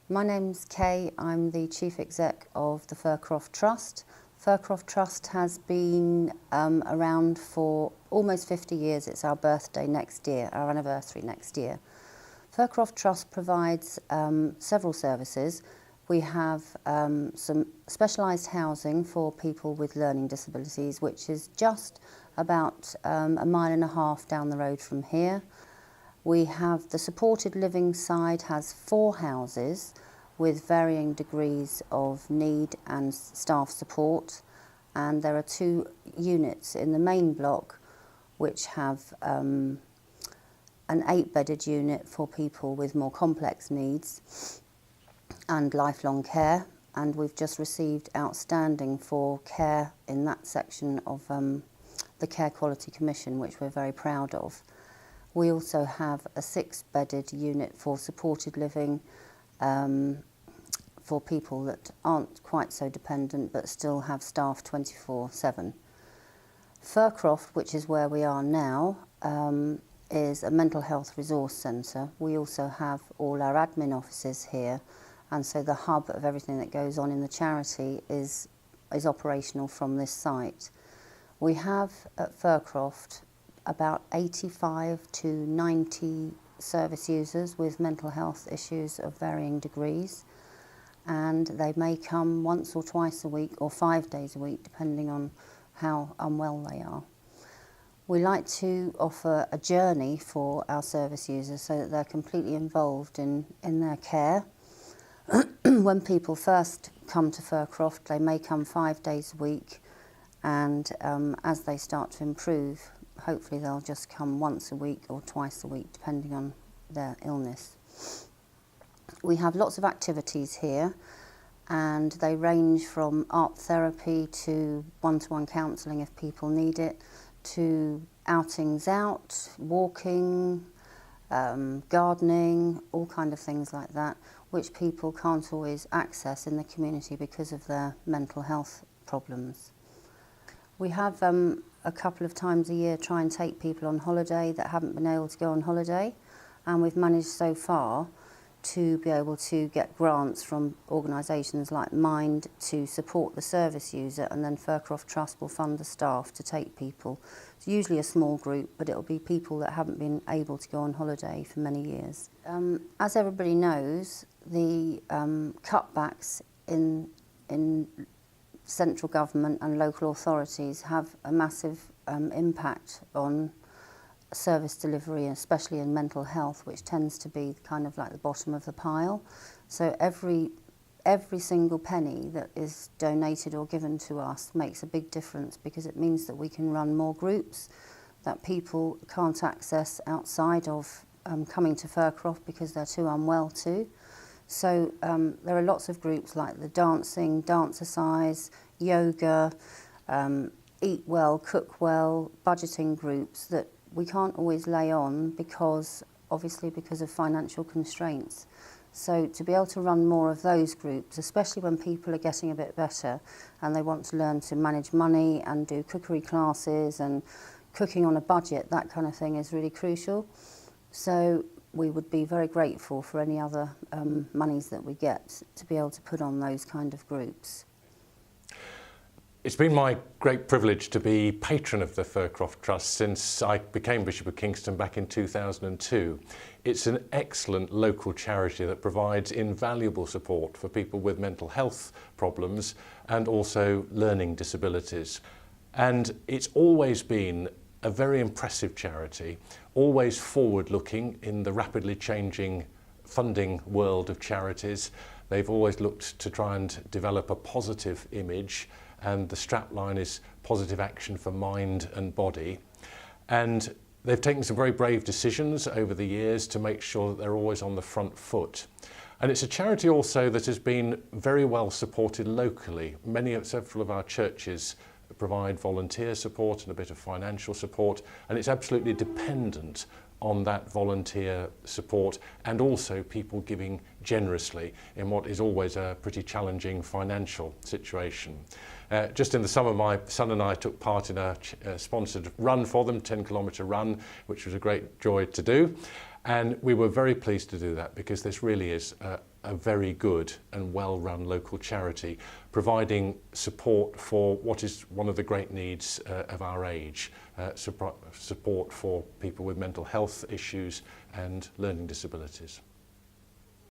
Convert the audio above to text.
My name's Kay. I'm the Chief Exec of the Fircroft Trust. Fircroft Trust has been around for almost 50 years. It's our birthday next year, our anniversary next year. Fircroft Trust provides several services. We have some specialised housing for people with learning disabilities, which is just about a mile and a half down the road from here. We have the supported living side, has 4 houses with varying degrees of need and staff support, and there are 2 units in the main block which have an 8-bedded unit for people with more complex needs and lifelong care, and we've just received outstanding for care in that section of the Care Quality Commission, which we're very proud of. We also have a 6-bedded unit for supported living for people that aren't quite so dependent but still have staff 24/7. Fircroft, which is where we are now, is a mental health resource centre. We also have all our admin offices here, and so the hub of everything that goes on in the charity is operational from this site. We have at Fircroft about 85 to 90 service users with mental health issues of varying degrees, and they may come once or twice a week or 5 days a week depending on how unwell they are. We like to offer a journey for our service users so that they're completely involved in their care. When people first come to Fircroft, they may come 5 days a week, and as they start to improve, hopefully they'll just come once a week or twice a week, depending on their illness. We have lots of activities here, and they range from art therapy to one-to-one counselling if people need it, to outings out, walking, gardening, all kind of things like that, which people can't always access in the community because of their mental health problems. We have a couple of times a year try and take people on holiday that haven't been able to go on holiday, and we've managed so far to be able to get grants from organisations like Mind to support the service user, and then Fircroft Trust will fund the staff to take people. It's usually a small group, but it'll be people that haven't been able to go on holiday for many years. As everybody knows, the cutbacks in central government and local authorities have a massive impact on service delivery, especially in mental health, which tends to be kind of like the bottom of the pile. So every single penny that is donated or given to us makes a big difference, because it means that we can run more groups that people can't access outside of coming to Fircroft because they're too unwell to. So there are lots of groups like the dancing, dancercise, yoga, eat well, cook well, budgeting groups that we can't always lay on because of financial constraints. So to be able to run more of those groups, especially when people are getting a bit better and they want to learn to manage money and do cookery classes and cooking on a budget, that kind of thing is really crucial. So we would be very grateful for any other monies that we get to be able to put on those kind of groups. It's been my great privilege to be patron of the Fircroft Trust since I became Bishop of Kingston back in 2002. It's an excellent local charity that provides invaluable support for people with mental health problems and also learning disabilities. And it's always been a very impressive charity, always forward-looking in the rapidly changing funding world of charities. They've always looked to try and develop a positive image, and the strapline is positive action for mind and body. And they've taken some very brave decisions over the years to make sure that they're always on the front foot. And it's a charity also that has been very well supported locally. Several of our churches provide volunteer support and a bit of financial support, and it's absolutely dependent on that volunteer support and also people giving generously in what is always a pretty challenging financial situation. Just in the summer, my son and I took part in a sponsored run for them, 10-kilometre run, which was a great joy to do. And we were very pleased to do that because this really is a very good and well-run local charity, providing support for what is one of the great needs of our age, support for people with mental health issues and learning disabilities.